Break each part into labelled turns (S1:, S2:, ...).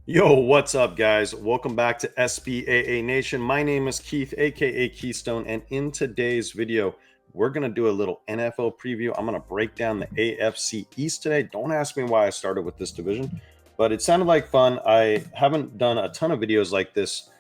S1: Yo, what's up, guys? Welcome back to SBAA Nation. My name is Keith, aka Keystone, and in today's video, we're going to do a little NFL preview. I'm going to break down the AFC East today. Don't ask me why I started with this division, but it sounded like fun. I haven't done a ton of videos like this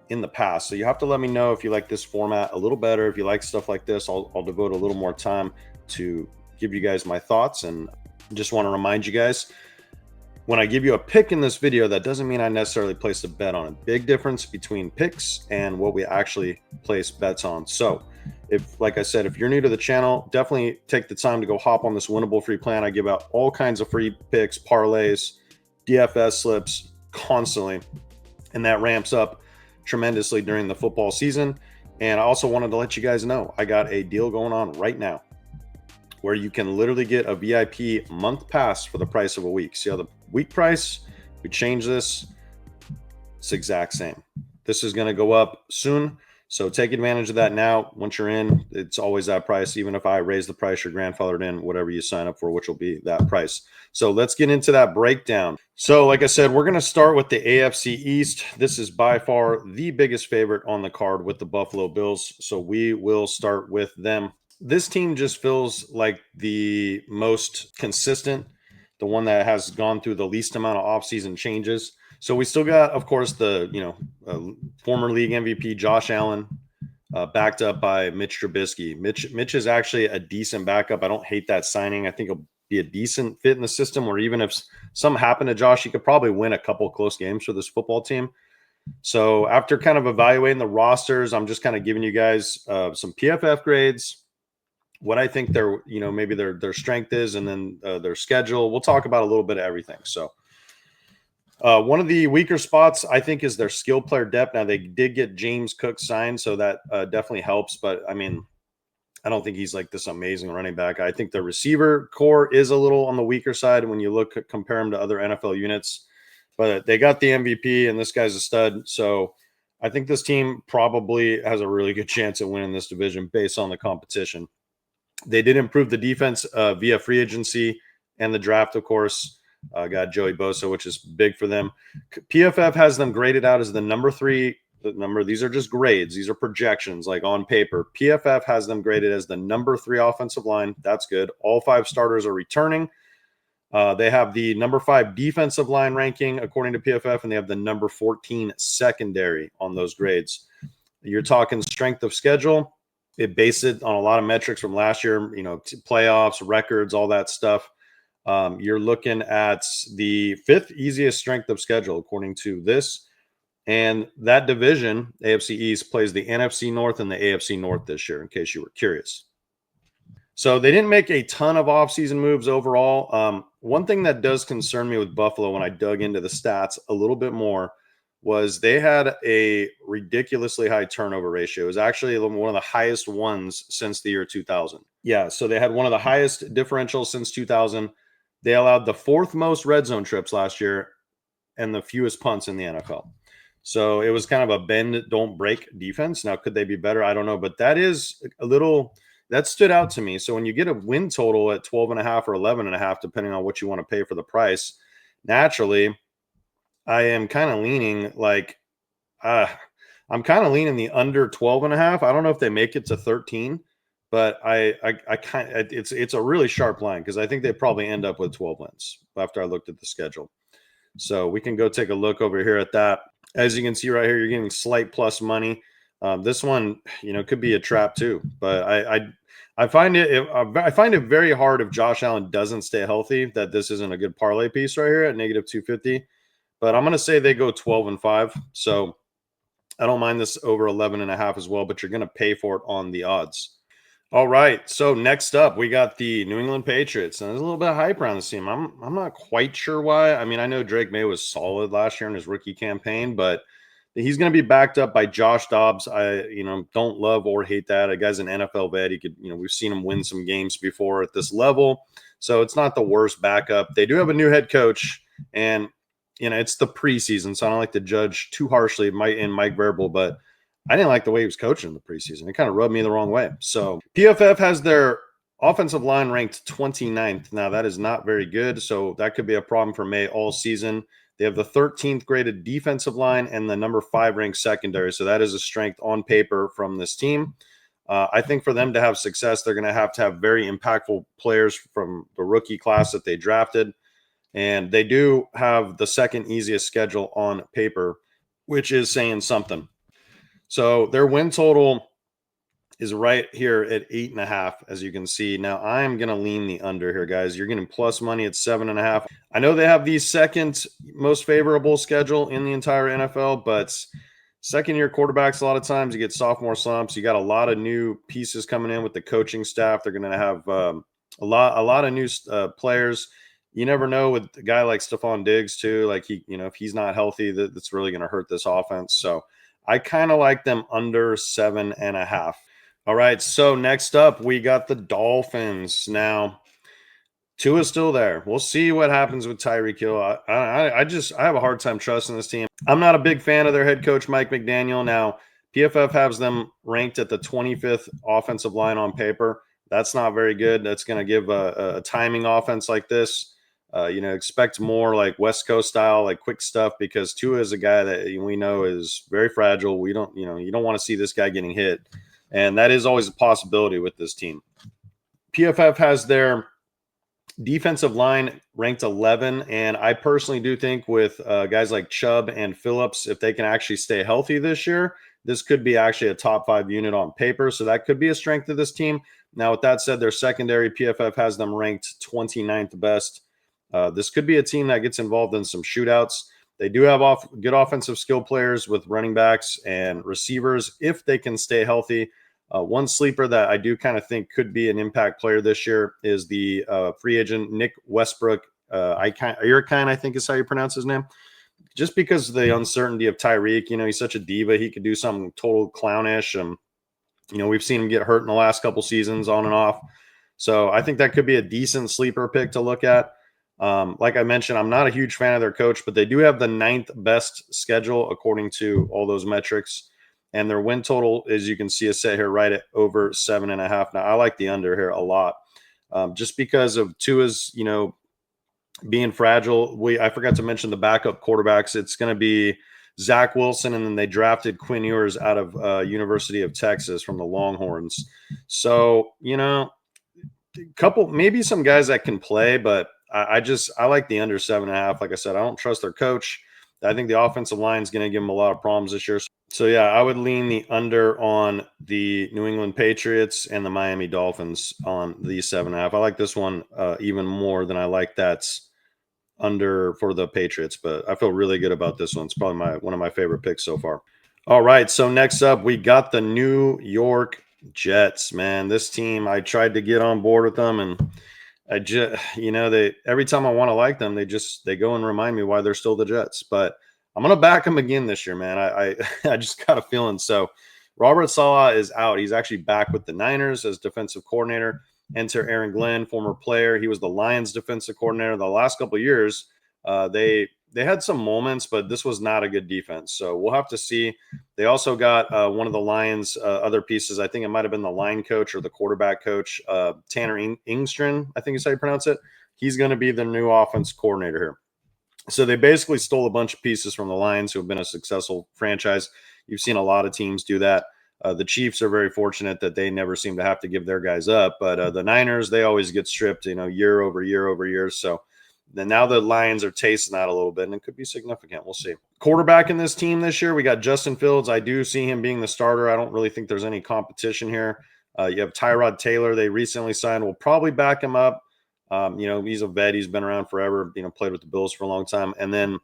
S1: in the past, so you have to let me know if you like this format a little better. If you like stuff like this, I'll devote a little more time to give you guys my thoughts, and just want to remind you guys, when I give you a pick in this video, that doesn't mean I necessarily placed a bet on it. Big difference between picks and what we actually place bets on. So if, like I said, if you're new to the channel, definitely take the time to go hop on this winnable free plan. I give out all kinds of free picks, parlays, DFS slips constantly, and that ramps up tremendously during the football season. And I also wanted to let you guys know I got a deal going on right now where you can literally get a VIP month pass for the price of a week. See how the week price, we change this, it's exact same. This is going to go up soon, so take advantage of that now. Once you're in, it's always that price. Even if I raise the price, you're grandfathered in whatever you sign up for, which will be that price. So let's get into that breakdown. So like I said, we're going to start with the AFC East. This is by far the biggest favorite on the card with the Buffalo Bills, so we will start with them. This team just feels like the most consistent, the one that has gone through the least amount of offseason changes. So we still got, of course, the former league MVP Josh Allen, backed up by Mitch Trubisky. Mitch is actually a decent backup. I don't hate that signing. I think he'll be a decent fit in the system. Where even if something happened to Josh, he could probably win a couple close games for this football team. So after kind of evaluating the rosters, I'm just kind of giving you guys some PFF grades, what I think their, maybe their strength is, and then their schedule. We'll talk about a little bit of everything. So one of the weaker spots, I think, is their skill player depth. Now, they did get James Cook signed, so that definitely helps. But I mean, I don't think he's like this amazing running back. I think the receiver core is a little on the weaker side when you compare him to other NFL units. But they got the MVP, and this guy's a stud. So I think this team probably has a really good chance at winning this division based on the competition. They did improve the defense via free agency and the draft, of course. Got Joey Bosa, which is big for them. PFF has them graded out as the number 3. These are just grades. These are projections, like on paper. PFF has them graded as the number 3 offensive line. That's good. All 5 starters are returning. They have the number 5 defensive line ranking, according to PFF, and they have the number 14 secondary on those grades. You're talking strength of schedule. It based it on a lot of metrics from last year, playoffs, records, all that stuff. You're looking at the 5th easiest strength of schedule, according to this. And that division, AFC East, plays the NFC North and the AFC North this year, in case you were curious. So they didn't make a ton of offseason moves overall. One thing that does concern me with Buffalo when I dug into the stats a little bit more was they had a ridiculously high turnover ratio. It was actually one of the highest ones since the year 2000. Yeah, so they had one of the highest differentials since 2000. They allowed the 4th most red zone trips last year and the fewest punts in the NFL. So it was kind of a bend, don't break defense. Now, could they be better? I don't know, but that is a little – that stood out to me. So when you get a win total at 12.5 or 11.5, depending on what you want to pay for the price, naturally – I am kind of leaning I'm kind of leaning the under 12.5. I don't know if they make it to 13, but I kind of, it's a really sharp line because I think they probably end up with 12 wins after I looked at the schedule. So we can go take a look over here at that. As you can see right here, you're getting slight plus money. This one, could be a trap too, but I find it very hard if Josh Allen doesn't stay healthy that this isn't a good parlay piece right here at negative 250. But I'm going to say they go 12-5. So I don't mind this over 11.5 as well, but you're going to pay for it on the odds. All right. So next up, we got the New England Patriots. And there's a little bit of hype around this team. I'm not quite sure why. I mean, I know Drake May was solid last year in his rookie campaign, but he's going to be backed up by Josh Dobbs. I don't love or hate that. A guy's an NFL vet. He could, we've seen him win some games before at this level. So it's not the worst backup. They do have a new head coach, and it's the preseason, so I don't like to judge too harshly in Mike Vrabel, but I didn't like the way he was coaching in the preseason. It kind of rubbed me the wrong way. So PFF has their offensive line ranked 29th. Now, that is not very good, so that could be a problem for May all season. They have the 13th graded defensive line and the number 5 ranked secondary. So that is a strength on paper from this team. I think for them to have success, they're going to have very impactful players from the rookie class that they drafted. And they do have the second easiest schedule on paper, which is saying something. So their win total is right here at 8.5, as you can see. Now I'm going to lean the under here, guys. You're getting plus money at 7.5. I know they have the second most favorable schedule in the entire NFL, but second year quarterbacks, a lot of times you get sophomore slumps. You got a lot of new pieces coming in with the coaching staff. They're going to have a lot of new players. You never know with a guy like Stephon Diggs too. Like if he's not healthy, that's really going to hurt this offense. So I kind of like them under 7.5. All right, so next up, we got the Dolphins. Now, Tua's still there. We'll see what happens with Tyreek Hill. I have a hard time trusting this team. I'm not a big fan of their head coach, Mike McDaniel. Now, PFF has them ranked at the 25th offensive line on paper. That's not very good. That's going to give a timing offense like this. Expect more like West Coast style, like quick stuff, because Tua is a guy that we know is very fragile. You don't want to see this guy getting hit. And that is always a possibility with this team. PFF has their defensive line ranked 11. And I personally do think with guys like Chubb and Phillips, if they can actually stay healthy this year, this could be actually a top 5 unit on paper. So that could be a strength of this team. Now, with that said, their secondary, PFF has them ranked 29th best. This could be a team that gets involved in some shootouts. They do have good offensive skill players with running backs and receivers if they can stay healthy. One sleeper that I do kind of think could be an impact player this year is the free agent Nick Westbrook. Irkine, I think is how you pronounce his name. Just because of the uncertainty of Tyreek, he's such a diva. He could do something total clownish. And, we've seen him get hurt in the last couple seasons on and off. So I think that could be a decent sleeper pick to look at. Like I mentioned, I'm not a huge fan of their coach, but they do have the 9th best schedule according to all those metrics. And their win total, as you can see, is set here right at over 7.5. Now, I like the under here a lot, just because of Tua's, being fragile. I forgot to mention the backup quarterbacks. It's going to be Zach Wilson, and then they drafted Quinn Ewers out of University of Texas from the Longhorns. So, maybe some guys that can play, but I like the under 7.5. Like I said, I don't trust their coach. I think the offensive line is going to give them a lot of problems this year. So, yeah, I would lean the under on the New England Patriots and the Miami Dolphins on the 7.5. I like this one even more than I like that under for the Patriots, but I feel really good about this one. It's probably one of my favorite picks so far. All right, so next up, we got the New York Jets, man. This team, I tried to get on board with them, and I just, every time I want to like them, they go and remind me why they're still the Jets. But I'm going to back them again this year, man. I just got a feeling. So Robert Saleh is out. He's actually back with the Niners as defensive coordinator. Enter Aaron Glenn, former player. He was the Lions defensive coordinator the last couple of years. They had some moments, but this was not a good defense. So we'll have to see. They also got one of the Lions' other pieces. I think it might have been the line coach or the quarterback coach, Tanner Engstrand, I think is how you pronounce it. He's going to be the new offense coordinator here. So they basically stole a bunch of pieces from the Lions, who have been a successful franchise. You've seen a lot of teams do that. The Chiefs are very fortunate that they never seem to have to give their guys up. But the Niners, they always get stripped, year over year over year. So then now the Lions are tasting that a little bit, and it could be significant. We'll see. Quarterback in this team this year, we got Justin Fields. I do see him being the starter. I don't really think there's any competition here. You have Tyrod Taylor. They recently signed. We'll probably back him up. He's a vet. He's been around forever, played with the Bills for a long time. And then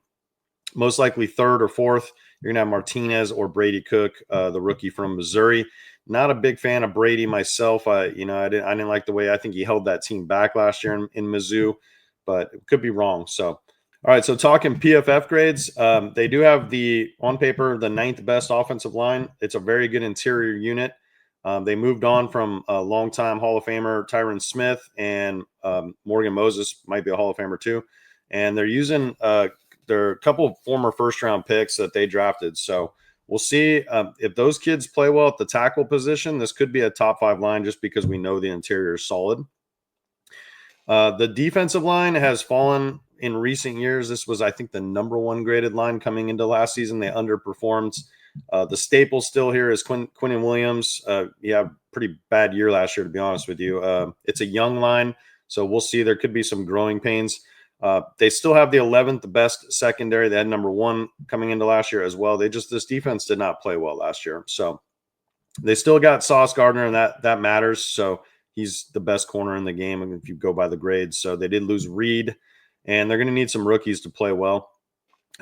S1: most likely third or fourth, you're going to have Martinez or Brady Cook, the rookie from Missouri. Not a big fan of Brady myself. I didn't like the way I think he held that team back last year in Mizzou, but it could be wrong. So, all right. So talking PFF grades, they do have on paper, the 9th best offensive line. It's a very good interior unit. They moved on from a longtime Hall of Famer Tyron Smith, and Morgan Moses might be a Hall of Famer too. And they're using there are a couple of former first-round picks that they drafted. So we'll see if those kids play well at the tackle position. This could be a top 5 line just because we know the interior is solid. The defensive line has fallen in recent years, this was, I think, the #1 graded line coming into last season. They underperformed. The staple still here is Quinnen Williams. Yeah, pretty bad year last year, to be honest with you. It's a young line, so we'll see. There could be some growing pains. They still have the 11th best secondary. They had #1 coming into last year as well. This defense did not play well last year. So they still got Sauce Gardner, and that matters. So he's the best corner in the game if you go by the grades. So they did lose Reed, and they're going to need some rookies to play well.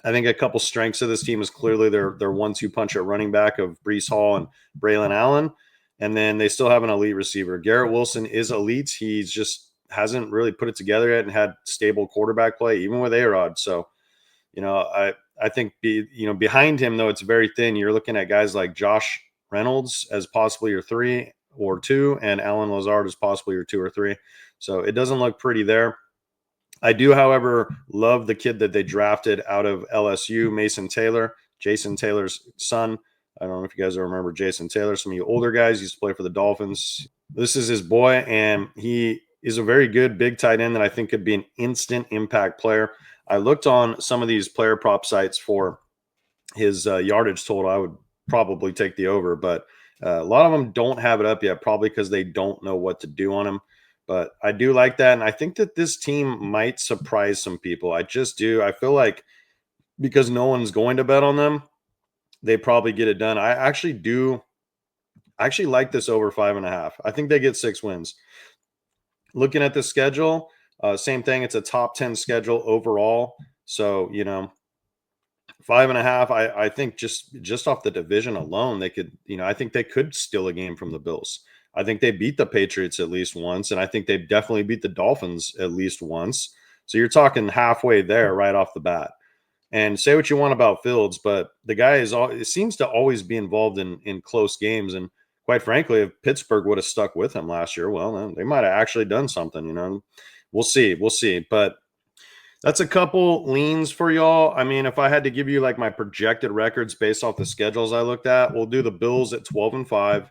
S1: I think a couple strengths of this team is clearly their 1-2 punch at running back of Breece Hall and Braylon Allen. And then they still have an elite receiver. Garrett Wilson is elite. He's just hasn't really put it together yet and had stable quarterback play, even with A-Rod. So, I think behind him, though, it's very thin. You're looking at guys like Josh Reynolds as possibly your 3 or 2, and Alan Lazard as possibly your 2 or 3. So it doesn't look pretty there. I do, however, love the kid that they drafted out of LSU, Mason Taylor, Jason Taylor's son. I don't know if you guys remember Jason Taylor. Some of you older guys used to play for the Dolphins. This is his boy, and he is a very good big tight end that I think could be an instant impact player. I looked on some of these player prop sites for his yardage total. I would probably take the over, but a lot of them don't have it up yet, probably because they don't know what to do on him. But I do like that, and I think that this team might surprise some people. I just do. I feel like because no one's going to bet on them, they probably get it done. I actually like this over 5.5. I think they get 6 wins. Looking at the schedule, same thing. It's a top 10 schedule overall. So, 5.5. I think just off the division alone, they could, I think they could steal a game from the Bills. I think they beat the Patriots at least once, and I think they definitely beat the Dolphins at least once. So you're talking halfway there right off the bat. And say what you want about Fields, but the guy seems to always be involved in close games. And quite frankly, if Pittsburgh would have stuck with him last year, well, then they might have actually done something. We'll see. But that's a couple leans for y'all. I mean, if I had to give you like my projected records based off the schedules I looked at, we'll do the Bills at 12-5.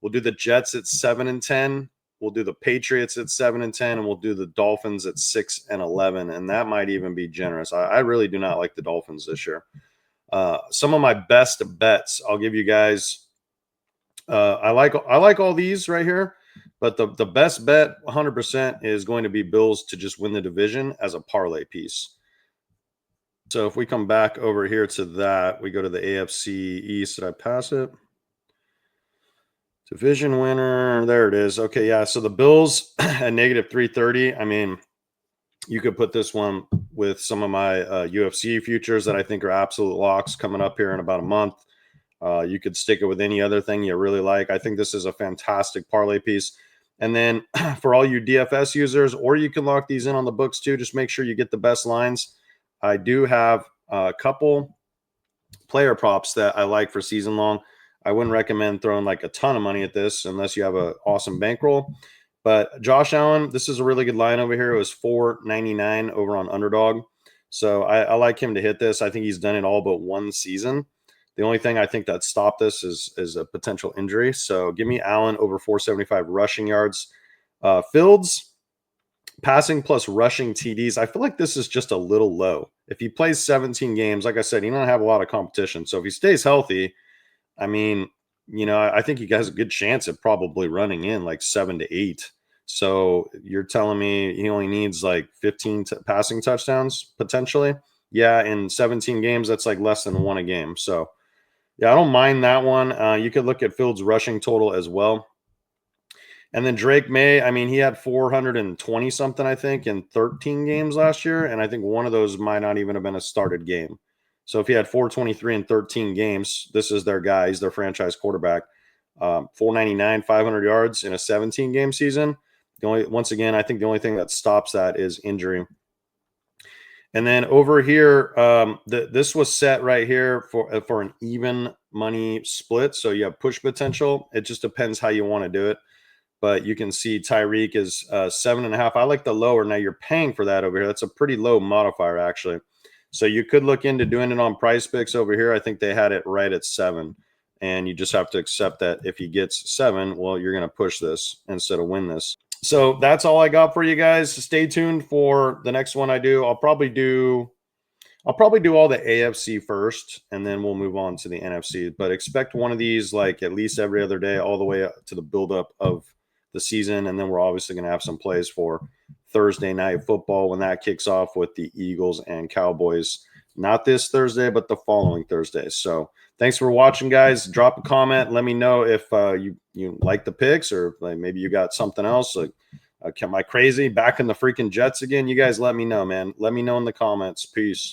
S1: We'll do the Jets at 7-10. We'll do the Patriots at 7-10, and we'll do the Dolphins at 6-11. And that might even be generous. I really do not like the Dolphins this year. Some of my best bets, I'll give you guys. I like all these right here, but the best bet 100% is going to be Bills to just win the division as a parlay piece. So if we come back over here to that, we go to the AFC East. Did I pass it? Division winner. There it is. Okay, yeah. So the Bills at -330. I mean, you could put this one with some of my UFC futures that I think are absolute locks coming up here in about a month. You could stick it with any other thing you really like. I think this is a fantastic parlay piece. And then for all you DFS users, or you can lock these in on the books too, just make sure you get the best lines. I do have a couple player props that I like for season long. I wouldn't recommend throwing like a ton of money at this unless you have an awesome bankroll. But Josh Allen, this is a really good line over here. It was $4.99 over on Underdog. So I like him to hit this. I think he's done it all but one season. The only thing I think that stopped this is a potential injury. So give me Allen over 475 rushing yards. Fields, passing plus rushing TDs. I feel like this is just a little low. If he plays 17 games, like I said, he don't have a lot of competition. So if he stays healthy, I mean, I think he has a good chance of probably running in like 7 to 8. So you're telling me he only needs like 15 passing touchdowns potentially? Yeah, in 17 games, that's like less than 1 a game. So yeah, I don't mind that one. You could look at Fields' rushing total as well. And then Drake May, I mean, he had 420 something, I think, in 13 games last year. And I think one of those might not even have been a started game. So if he had 423 in 13 games, this is their guy. He's their franchise quarterback. 499, 500 yards in a 17-game season. Once again, I think the only thing that stops that is injury. And then over here, this was set right here for an even money split. So you have push potential. It just depends how you want to do it. But you can see Tyreek is 7.5. I like the lower. Now you're paying for that over here. That's a pretty low modifier, actually. So you could look into doing it on Price Picks over here. I think they had it right at 7. And you just have to accept that if he gets 7, well, you're going to push this instead of win this. So that's all I got for you guys. Stay tuned for the next one I do. I'll probably do all the AFC first, and then we'll move on to the NFC. But expect one of these like at least every other day, all the way up to the buildup of the season, and then we're obviously going to have some plays for Thursday night football when that kicks off with the Eagles and Cowboys. Not this Thursday, but the following Thursday. So thanks for watching, guys. Drop a comment. Let me know if you like the picks, or like maybe you got something else. Like, am I crazy? Back in the freaking Jets again? You guys let me know, man. Let me know in the comments. Peace.